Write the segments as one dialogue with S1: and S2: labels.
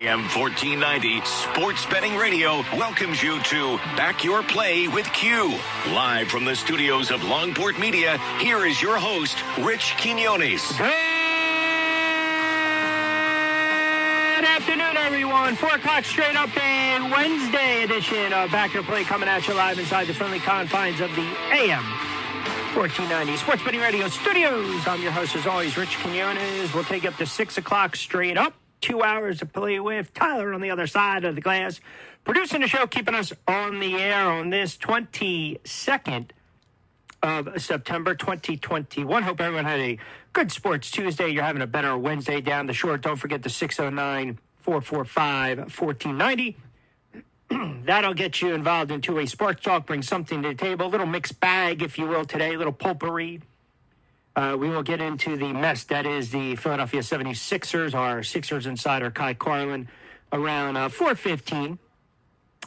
S1: AM 1490 Sports Betting Radio welcomes you to Back Your Play with Q. Live from the studios of Longport Media, here is your host, Rich Quinones.
S2: Good afternoon, everyone. 4 o'clock straight up, a Wednesday edition of Back Your Play coming at you live inside the friendly confines of the AM 1490 Sports Betting Radio studios. I'm your host, as always, Rich Quinones. We'll take up to 6 o'clock straight up. 2 hours to play with. Tyler on the other side of the glass, producing the show, keeping us on the air on this 22nd of September 2021. Hope everyone had a good Sports Tuesday. You're having a better Wednesday down the shore. Don't forget the 609-445-1490. That'll get you involved into a sports talk, bring something to the table, a little mixed bag, if you will, today, a little potpourri. We will get into the mess that is the Philadelphia 76ers, our Sixers insider Kai Carlin, around 4:15.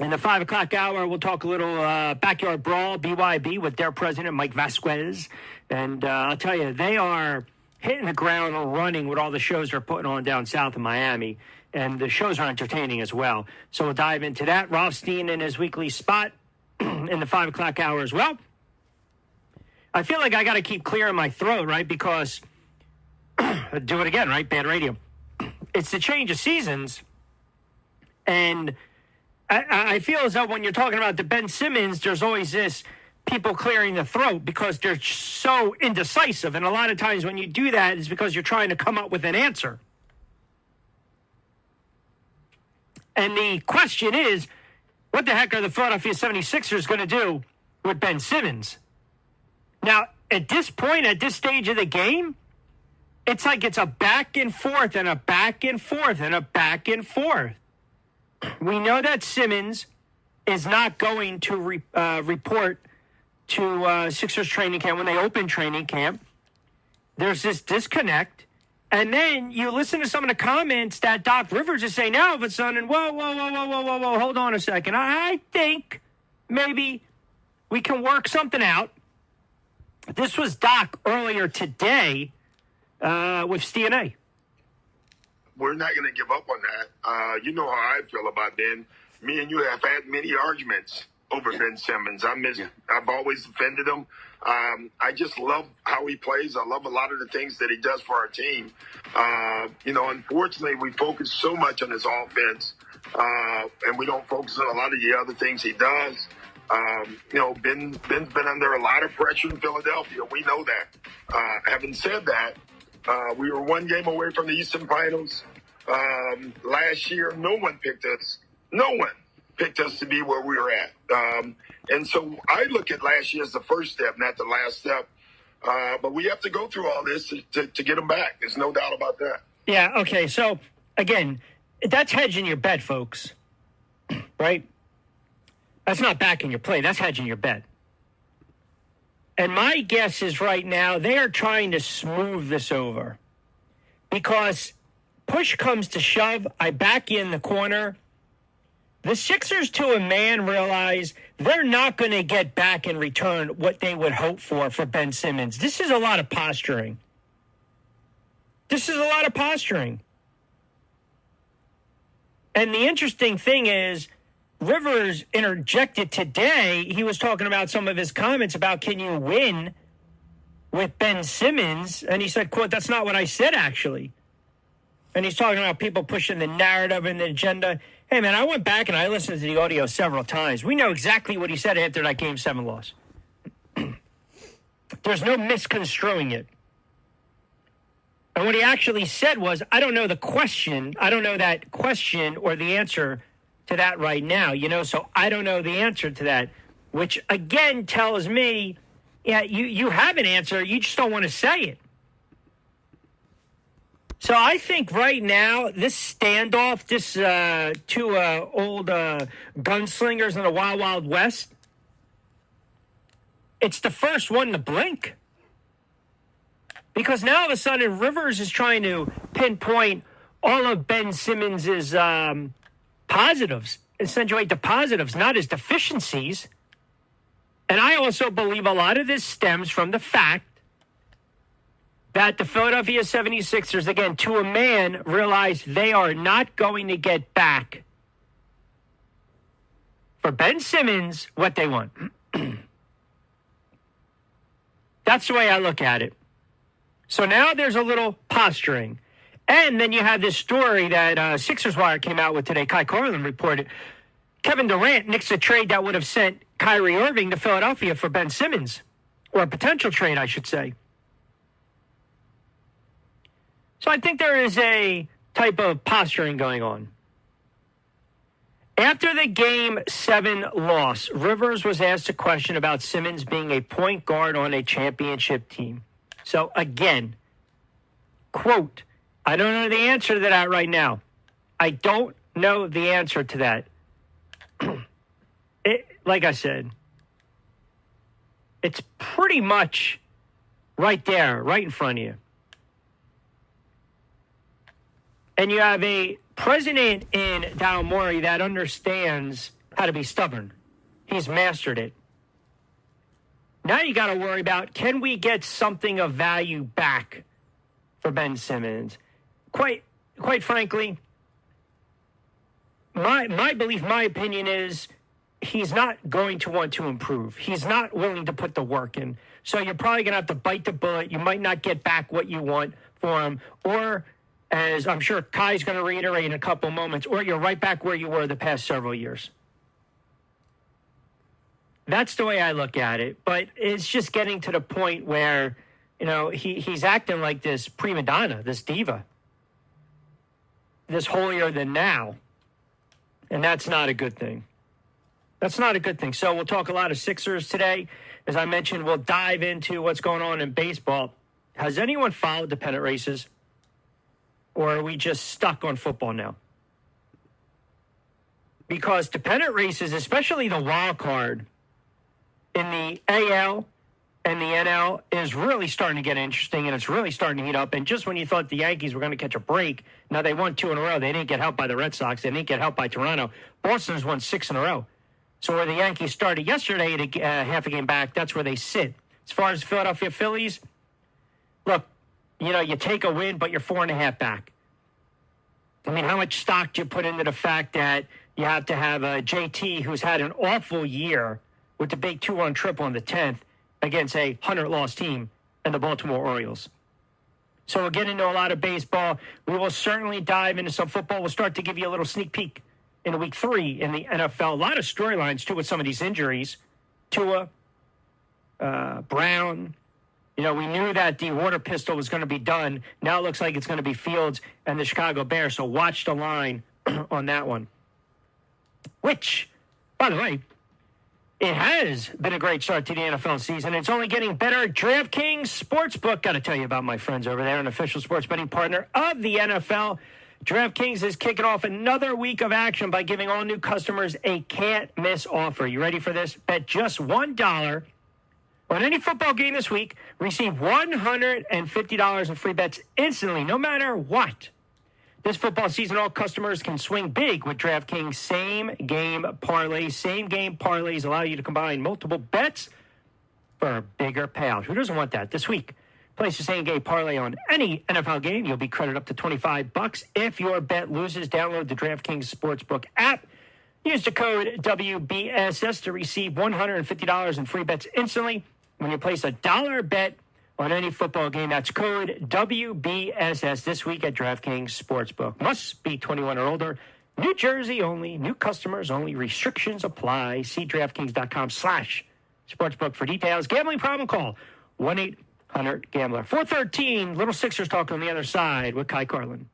S2: In the 5 o'clock hour, we'll talk a little backyard brawl, BYB, with their president, Mike Vasquez. And I'll tell you, they are hitting the ground running with all the shows they're putting on down south of Miami. And the shows are entertaining as well. So we'll dive into that. Rothstein in his weekly spot in the 5 o'clock hour as well. I feel like I got to keep clearing my throat, right? Because, do it again, right? Bad radio. It's the change of seasons. And I feel as though when you're talking about the Ben Simmons, there's always this people clearing the throat because they're so indecisive. And a lot of times when you do that, it's because you're trying to come up with an answer. And the question is, what the heck are the Philadelphia 76ers going to do with Ben Simmons? Now, at this point, at this stage of the game, it's like it's a back and forth and a back and forth and a back and forth. We know that Simmons is not going to report to Sixers training camp when they open training camp. There's this disconnect. And then you listen to some of the comments that Doc Rivers is saying now all of a sudden, whoa, hold on a second. I think maybe we can work something out. This was Doc earlier today with STNA.
S3: We're not going to give up on that. You know how I feel about Ben. Me and you have had many arguments over Ben Simmons. I've always defended him. I just love how he plays. I love a lot of the things that he does for our team. Unfortunately, we focus so much on his offense, and we don't focus on a lot of the other things he does. Ben's been under a lot of pressure in Philadelphia. We know that. Having said that, we were one game away from the Eastern Finals. Last year, no one picked us. No one picked us to be where we were at. And so I look at last year as the first step, not the last step. But we have to go through all this to get them back. There's no doubt about that.
S2: Yeah, okay. So, again, that's hedging your bet, folks. Right? That's not backing your play. That's hedging your bet. And my guess is right now they are trying to smooth this over. Because push comes to shove, I back you in the corner. The Sixers, to a man, realize they're not going to get back in return what they would hope for Ben Simmons. This is a lot of posturing. And the interesting thing is, Rivers interjected today. He was talking about some of his comments about can you win with Ben Simmons? And he said, quote, that's not what I said, actually. And he's talking about people pushing the narrative and the agenda. Hey, man, I went back and I listened to the audio several times. We know exactly what he said after that Game 7 loss. There's no misconstruing it. And what he actually said was, I don't know the question. I don't know that question or the answer to that right now, so I don't know the answer to that, which again tells me, yeah, you have an answer, you just don't want to say it. So I think right now, this standoff, this two old gunslingers in the Wild Wild West, it's the first one to blink. Because now all of a sudden, Rivers is trying to pinpoint all of Ben Simmons' positives, accentuate the positives, not his deficiencies. And I also believe a lot of this stems from the fact that the Philadelphia 76ers, again, to a man, realize they are not going to get back for Ben Simmons what they want. That's the way I look at it. So now there's a little posturing. And then you have this story that Sixers Wire came out with today. Kai Corlin reported Kevin Durant nixed a trade that would have sent Kyrie Irving to Philadelphia for Ben Simmons, or a potential trade, I should say. So I think there is a type of posturing going on. After the Game 7 loss, Rivers was asked a question about Simmons being a point guard on a championship team. So again, quote, I don't know the answer to that right now. I don't know the answer to that. Like I said, it's pretty much right there, right in front of you. And you have a president in Daryl Morey that understands how to be stubborn. He's mastered it. Now you got to worry about, can we get something of value back for Ben Simmons? Quite frankly, my belief, my opinion is he's not going to want to improve. He's not willing to put the work in. So you're probably going to have to bite the bullet. You might not get back what you want for him. Or, as I'm sure Kai's going to reiterate in a couple moments, or you're right back where you were the past several years. That's the way I look at it. But it's just getting to the point where, you know, he's acting like this prima donna, this diva, this holier than now. And that's not a good thing. That's not a good thing. So we'll talk a lot of Sixers today. As I mentioned, we'll dive into what's going on in baseball. Has anyone followed the pennant races? Or are we just stuck on football now? Because the pennant races, especially the wild card in the AL and the NL, is really starting to get interesting, and it's really starting to heat up. And just when you thought the Yankees were going to catch a break, now they won 2 in a row. They didn't get helped by the Red Sox. They didn't get helped by Toronto. Boston's won 6 in a row. So where the Yankees started yesterday to half a game back, that's where they sit. As far as Philadelphia Phillies, look, you know, you take a win, but you're 4.5 back. I mean, how much stock do you put into the fact that you have to have a JT who's had an awful year with the big 2-run triple on the 10th against a 100-loss team and the Baltimore Orioles? So we'll get into a lot of baseball. We will certainly dive into some football. We'll start to give you a little sneak peek in week 3 in the NFL. A lot of storylines, too, with some of these injuries. Tua, Brown. You know, we knew that the water pistol was going to be done. Now it looks like it's going to be Fields and the Chicago Bears. So watch the line on that one. Which, by the way, it has been a great start to the NFL season. It's only getting better. DraftKings Sportsbook. Got to tell you about my friends over there, an official sports betting partner of the NFL. DraftKings is kicking off another week of action by giving all new customers a can't-miss offer. You ready for this? Bet just $1 on any football game this week. Receive $150 in free bets instantly, no matter what. This football season, all customers can swing big with DraftKings same-game parlays. Same-game parlays allow you to combine multiple bets for a bigger payout. Who doesn't want that? This week, place the same-game parlay on any NFL game. You'll be credited up to $25. If your bet loses, download the DraftKings Sportsbook app. Use the code WBSS to receive $150 in free bets instantly when you place a $1 bet on any football game. That's code WBSS this week at DraftKings Sportsbook. Must be 21 or older. New Jersey only. New customers only. Restrictions apply. See DraftKings.com/sportsbook for details. Gambling problem? Call 1-800-GAMBLER. 413, Little Sixers talk on the other side with Kai Carlin.